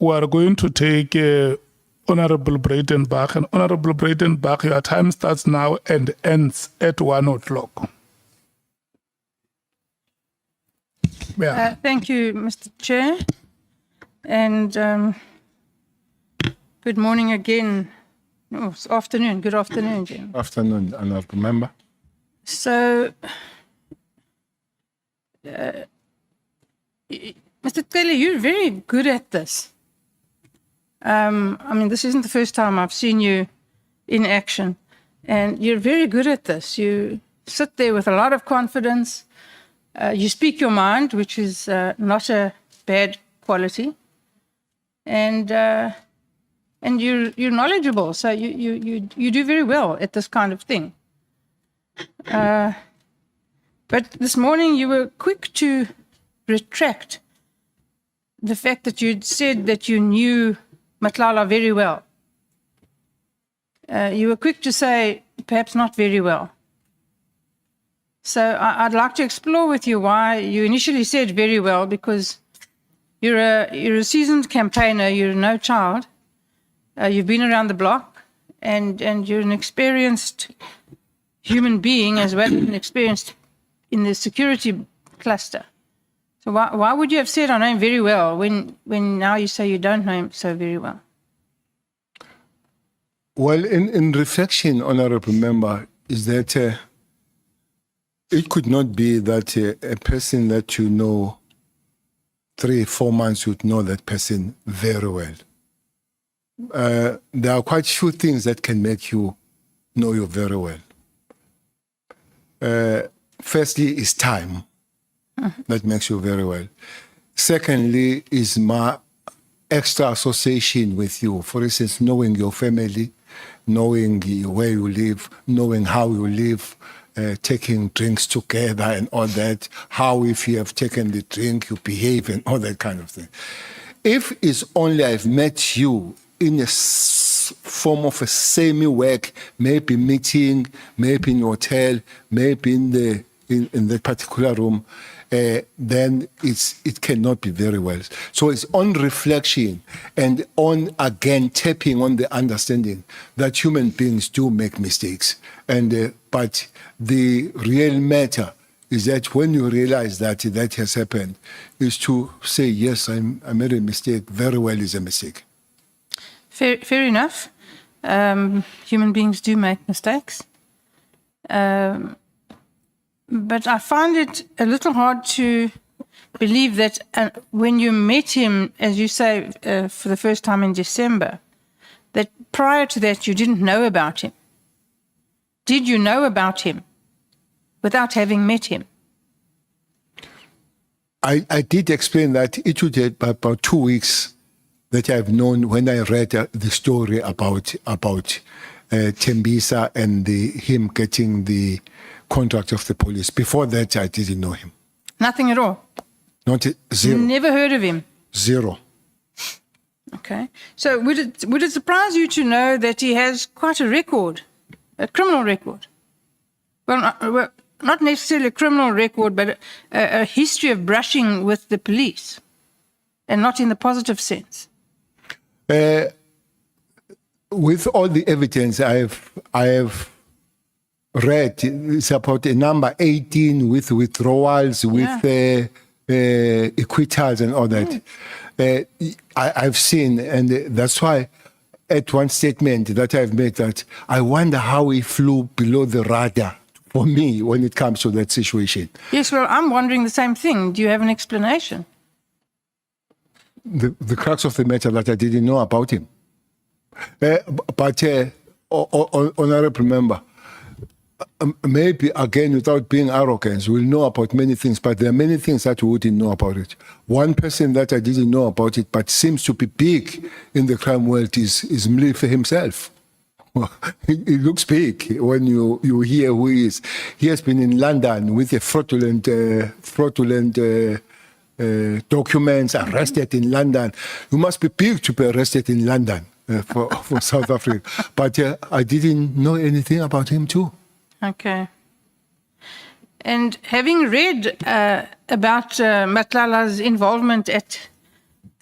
we are going to take Honorable Breytenbach. And Honorable Breytenbach, your time starts now and ends at 1 o'clock. Yeah. Thank you, Mr. Chair. And good morning again. Oh, it's afternoon. Good afternoon, Jim. Afternoon, honorable member. So, Mr. Cele, you're very good at this. I mean, this isn't the first time I've seen you in action, and you're very good at this. You sit there with a lot of confidence. You speak your mind, which is not a bad quality, and you're knowledgeable. So you do very well at this kind of thing. But this morning you were quick to retract the fact that you'd said that you knew Matlala very well. You were quick to say, perhaps not very well. So I'd like to explore with you why you initially said very well, because you're a seasoned campaigner, you're no child, you've been around the block, and you're an experienced human being as well as an experienced in the security cluster. So why would you have said I know him very well when now you say you don't know him so very well? Well, in reflection, honorable member, is that it could not be that a person that you know 3-4 months would know that person very well. There are quite few things that can make you know you very well. Firstly, is time. That makes you very well. Secondly, is my extra association with you. For instance, knowing your family, knowing where you live, knowing how you live, taking drinks together and all that, how if you have taken the drink, you behave and all that kind of thing. If it's only I've met you in a form of a semi-work, maybe meeting, maybe in a hotel, maybe in that particular room, then it cannot be very well. So it's on reflection and on, again, tapping on the understanding that human beings do make mistakes. And but the real matter is that when you realize that that has happened, is to say, yes, I made a mistake. Very well is a mistake. Fair enough. Human beings do make mistakes. But I find it a little hard to believe that when you met him, as you say, for the first time in December, that prior to that you didn't know about him. Did you know about him without having met him? I did explain that it would take about 2 weeks that I've known when I read the story about Tembisa and him getting the contract of the police. Before that, I didn't know him. Nothing at all? Not zero. You never heard of him? Zero. Okay. So would it surprise you to know that he has quite a record, a criminal record? Well, not necessarily a criminal record, but a history of brushing with the police, and not in the positive sense. With all the evidence I have read, it's about a number 18 with withdrawals, with acquittals and all that. I've seen, and that's why at one statement that I've made that I wonder how he flew below the radar for me when it comes to that situation. Yes, well, I'm wondering the same thing. Do you have an explanation? The crux of the matter that I didn't know about him. But honorable member, maybe again without being arrogant, we'll know about many things, but there are many things that we wouldn't know about it. One person that I didn't know about it, but seems to be big in the crime world is Mlife himself. He looks big when you hear who he is. He has been in London with a fraudulent documents, arrested in London. You must be big to be arrested in London for South Africa. But I didn't know anything about him too. Okay. And having read about Matlala's involvement at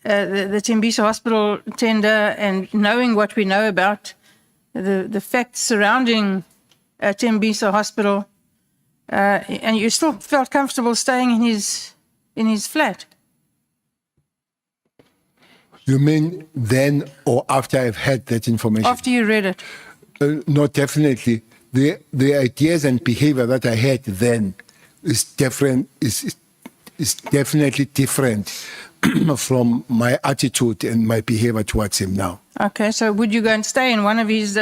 the Tembisa Hospital tender and knowing what we know about the facts surrounding Tembisa Hospital, and you still felt comfortable staying in his flat? You mean then or after I've had that information? After you read it. No, definitely. The ideas and behavior that I had then is different. Is definitely different from my attitude and my behavior towards him now. Okay, so would you go and stay in one of his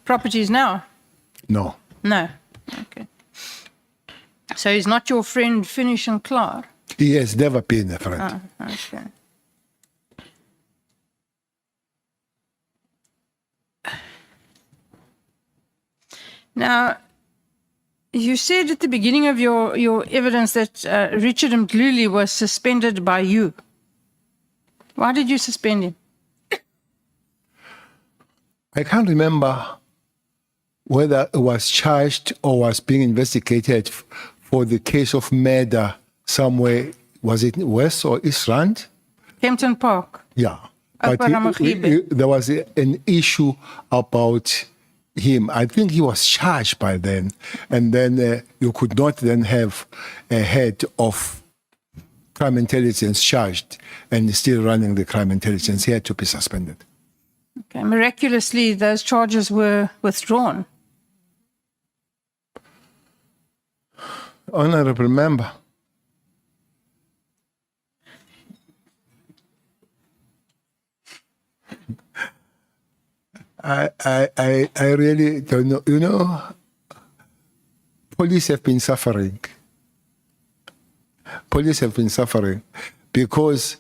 properties now? No. No. Okay. So he's not your friend, Finish and Klaar? He has never been a friend. Oh, okay. Now, you said at the beginning of your evidence that Richard Mdluli was suspended by you. Why did you suspend him? I can't remember whether it was charged or was being investigated for the case of murder somewhere. Was it West or East Rand? Kempton Park. Yeah. But there was an issue about him. I think he was charged by then. And then you could not then have a head of crime intelligence charged and still running the crime intelligence. He had to be suspended. Okay. Miraculously, those charges were withdrawn. Honorable member. I really don't know. You know, police have been suffering. Police have been suffering because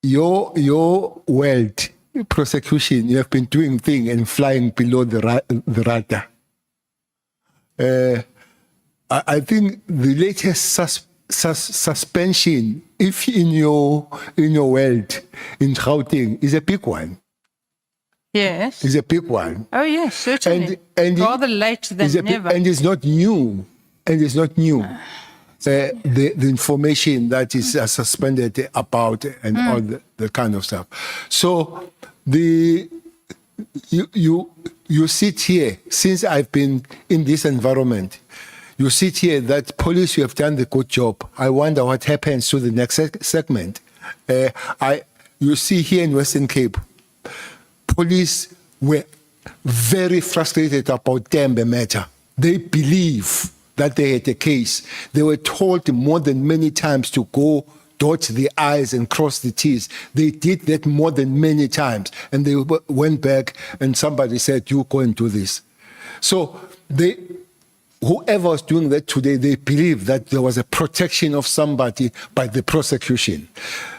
your world prosecution, you have been doing things and flying below the radar. I think the latest suspension, if in your world in Gauteng, is a big one. Yes. Is a big one. Oh yes, certainly. And rather late than never. And it's not new. And it's not new. The information that is suspended about and all the kind of stuff. So you sit here, since I've been in this environment, you sit here that police, you have done the good job. I wonder what happens to the next segment. You see here in Western Cape, police were very frustrated about Tembe matter. They believe that they had a case. They were told more than many times to go dot the I's and cross the T's. They did that more than many times. And they went back and somebody said, you go and do this. So whoever was doing that today, they believe that there was a protection of somebody by the prosecution.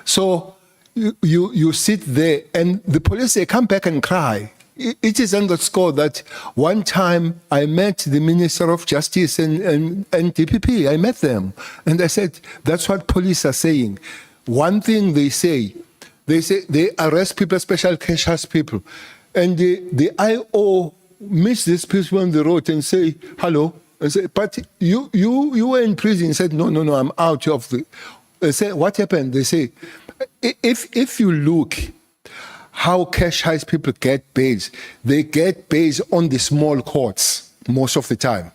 So you sit there and the police, they come back and cry. It is underscored that one time I met the Minister of Justice and DPP. I met them. And I said, that's what police are saying. One thing they say they arrest people, special cash house people. And the IO meets these people on the road and say, hello. I say, but you were in prison. He said, no, I'm out of the... I say, what happened? They say, if you look how cash house people get bails, they get bails on the small courts most of the time,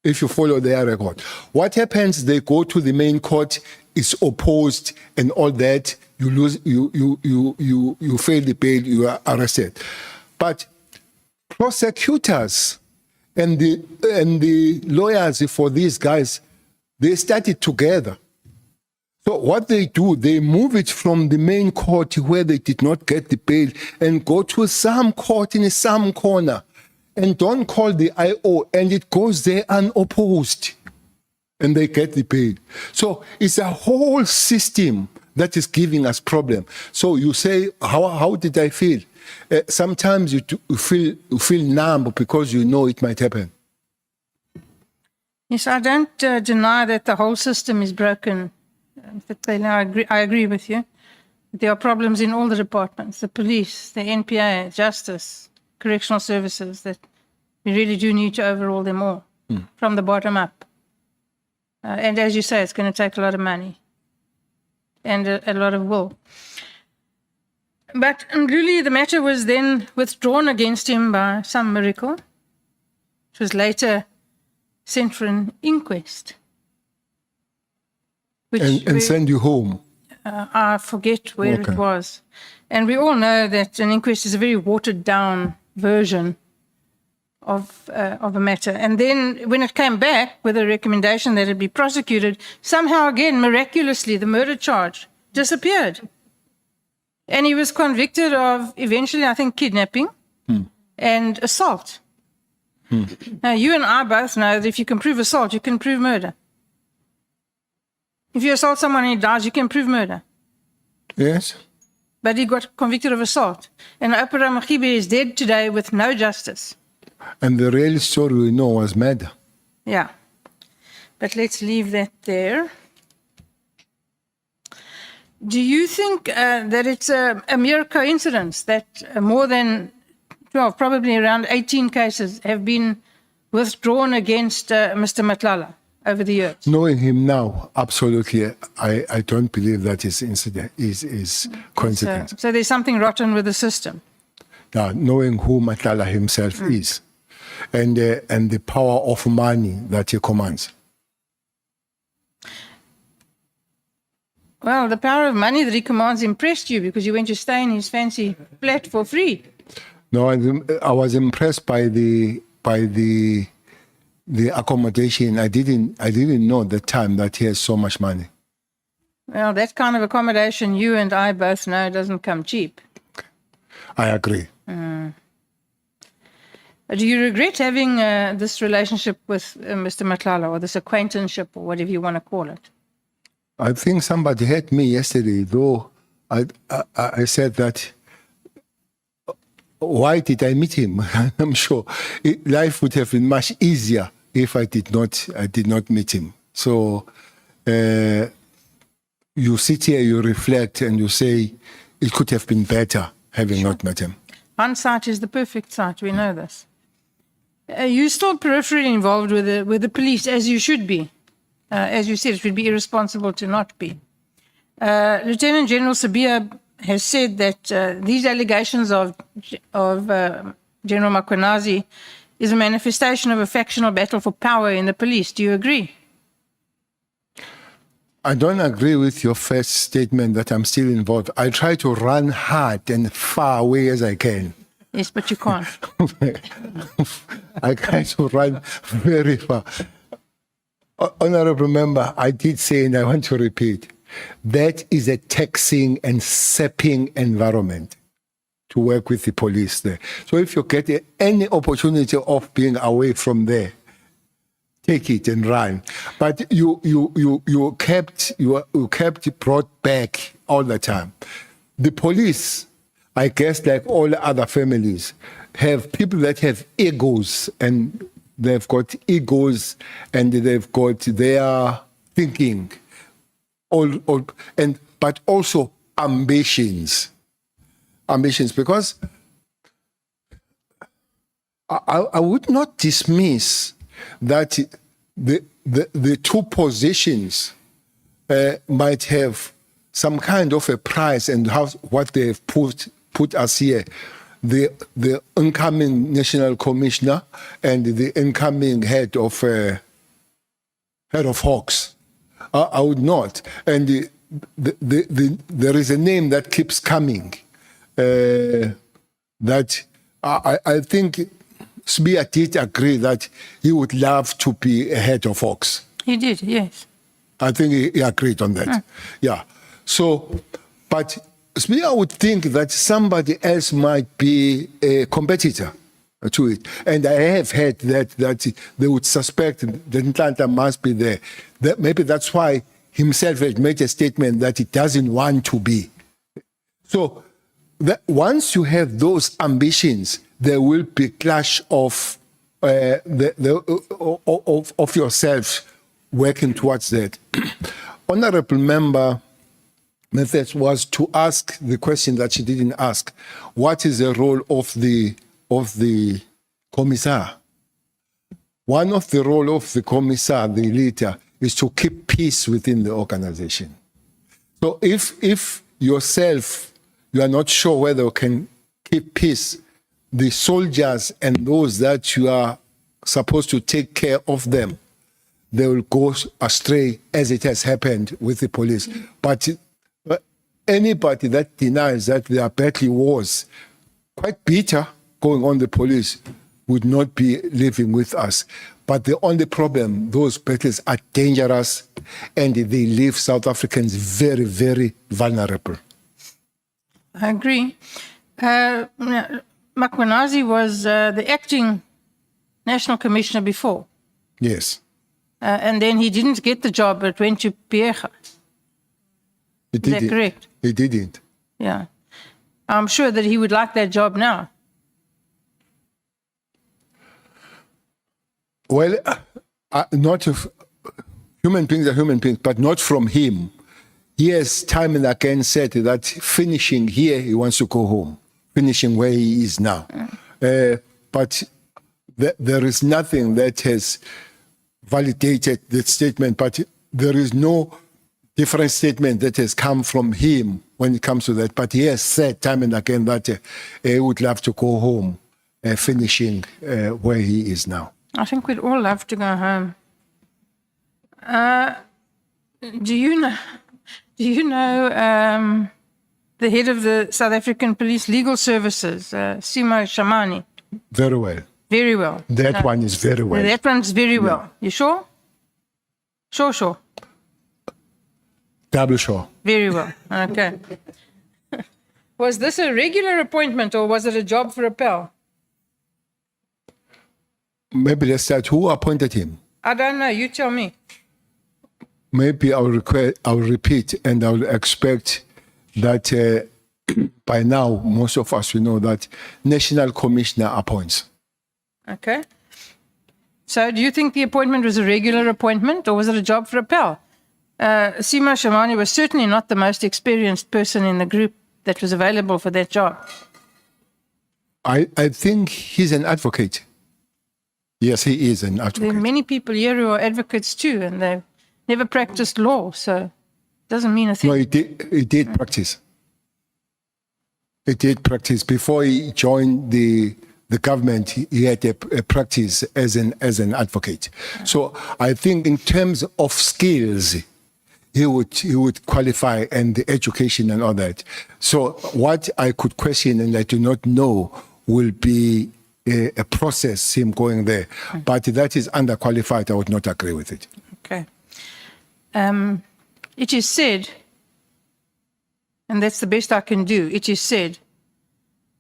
if you follow their record. What happens, they go to the main court, it's opposed and all that, you lose, you fail the bail, you are arrested. But prosecutors and the lawyers for these guys, they started together. So what they do, they move it from the main court where they did not get the bail and go to some court in some corner and don't call the IO, and it goes there unopposed and they get the bail. So it's a whole system that is giving us problem. So you say, how did I feel? Sometimes you feel numb because you know it might happen. Yes, I don't deny that the whole system is broken. I agree with you. There are problems in all the departments, the police, the NPA, justice, correctional services, that we really do need to overhaul them all from the bottom up. And as you say, it's going to take a lot of money. and a lot of will. But Ndluli, the matter was then withdrawn against him by some miracle. It was later sent for an inquest. And send you home. I forget where it was. And we all know that an inquest is a very watered down version of a matter. And then when it came back with a recommendation that it be prosecuted, somehow again, miraculously, the murder charge disappeared. And he was convicted of eventually, I think, kidnapping and assault. Now, you and I both know that if you can prove assault, you can prove murder. If you assault someone and he dies, you can prove murder. Yes. But he got convicted of assault. And Opera Machibe is dead today with no justice. And the real story we know was murder. Yeah. But let's leave that there. Do you think that it's a mere coincidence that more than 12, probably around 18 cases have been withdrawn against Mr. Matlala over the years? Knowing him now, absolutely, I don't believe that is incident is coincidence. So there's something rotten with the system. Now, knowing who Matlala himself is, and the power of money that he commands. Well, the power of money that he commands impressed you because you went to stay in his fancy flat for free. No, I was impressed by the accommodation. I didn't know at the time that he has so much money. Well, that kind of accommodation, you and I both know, doesn't come cheap. I agree. Do you regret having this relationship with Mr. Matlala, or this acquaintanceship, or whatever you want to call it? I think somebody hurt me yesterday, though I said that, why did I meet him? I'm sure life would have been much easier if I did not meet him. So you sit here, you reflect, and you say it could have been better having not met him. Hindsight is the perfect sight. We know this. You're still peripherally involved with the police, as you should be. As you said, it would be irresponsible to not be. Lieutenant General Sabia has said that these allegations of General Makwenazi is a manifestation of a factional battle for power in the police. Do you agree? I don't agree with your first statement that I'm still involved. I try to run hard and far away as I can. Yes, but you can't. I try to run very far. Honorable Member, I did say, and I want to repeat, that is a taxing and sapping environment to work with the police there. So if you get any opportunity of being away from there, take it and run. But you kept brought back all the time. The police, I guess, like all other families, have people that have egos, and they've got egos, and they've got their thinking, but also ambitions. Ambitions, because I would not dismiss that the two positions might have some kind of a price, and what they've put us here. The incoming national commissioner and the incoming head of Hawks. I would not. And there is a name that keeps coming that I think Sbia did agree that he would love to be a head of Hawks. He did, yes. I think he agreed on that. Yeah. So, but Sbia would think that somebody else might be a competitor to it. And I have heard that they would suspect that Nhlanhla must be there. Maybe that's why himself has made a statement that he doesn't want to be. So once you have those ambitions, there will be clash of yourself working towards that. Honorable Member Methods was to ask the question that she didn't ask. What is the role of the commissar? One of the role of the commissar, the leader, is to keep peace within the organization. So if yourself, you are not sure whether you can keep peace, the soldiers and those that you are supposed to take care of them, they will go astray, as it has happened with the police. But anybody that denies that there are petty wars, quite bitter going on the police, would not be living with us. But the only problem, those battles are dangerous and they leave South Africans very, very vulnerable. I agree. Makwenazi was the acting National Commissioner before. Yes. And then he didn't get the job, but went to Piega. He Is that didn't. correct? He didn't. Yeah. I'm sure that he would like that job now. Well, not of human beings are human beings, but not from him. He has time and again said that finishing here, he wants to go home, finishing where he is now. But there is nothing that has validated that statement, but there is no different statement that has come from him when it comes to that. But he has said time and again that he would love to go home, finishing where he is now. I think we'd all love to go home. Do you know the head of the South African Police Legal Services, Simo Shamani? Very well. Very well. That one is very well. That one's very well. You sure? Sure. Double sure. Very well. Okay. Was this a regular appointment or was it a job for a pal? Maybe let's start. Who appointed him? I don't know. You tell me. Maybe I'll repeat, and I'll expect that by now, most of us will know that National Commissioner appoints. Okay. So do you think the appointment was a regular appointment or was it a job for a pal? Simo Shamani was certainly not the most experienced person in the group that was available for that job. I think he's an advocate. Yes, he is an There advocate. are many people here who are advocates too, and they've never practiced law, so it doesn't mean a thing. No, he did practice. He did practice. Before he joined the government, he had a practice as an advocate. So I think in terms of skills, he would qualify, and the education and all that. So what I could question and I do not know will be a process, him going there. But that is underqualified. I would not agree with it. Okay. It is said, and that's the best I can do, it is said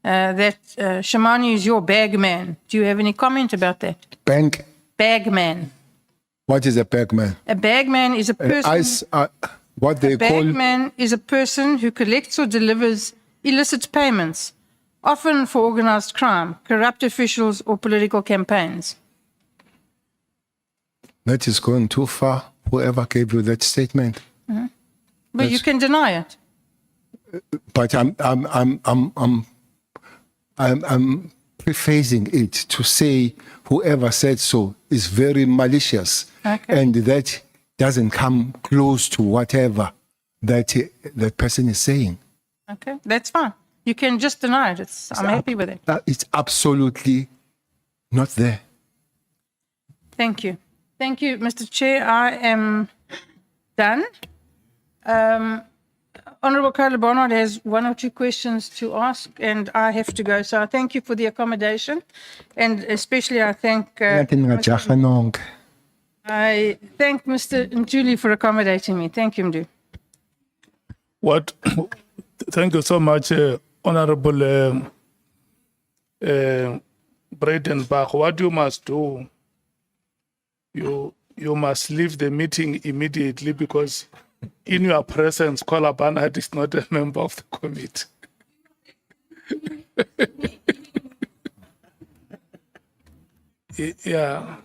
that Shamani is your bag man. Do you have any comment about that? Bank? Bag man. What is a bagman? A bag man is a person... What they call... Bag man is a person who collects or delivers illicit payments, often for organized crime, corrupt officials, or political campaigns. That is going too far. Whoever gave you that statement. Mm-hmm. But you can deny it. But I'm prefacing it to say whoever said so is very malicious, and that doesn't come close to whatever that person is saying. Okay, that's fine. You can just deny it. I'm happy with it. It's absolutely not there. Thank you. Thank you, Mr. Chair. I am done. Honourable Cole Barnard has one or two questions to ask, and I have to go. So I thank you for the accommodation, and especially I thank Mr. Ntuli for accommodating me. Thank you, Mdu. Thank you so much, Honorable Breytenbach. What you must do, you must leave the meeting immediately, because in your presence, Cole Barnard is not a member of the committee. Yeah.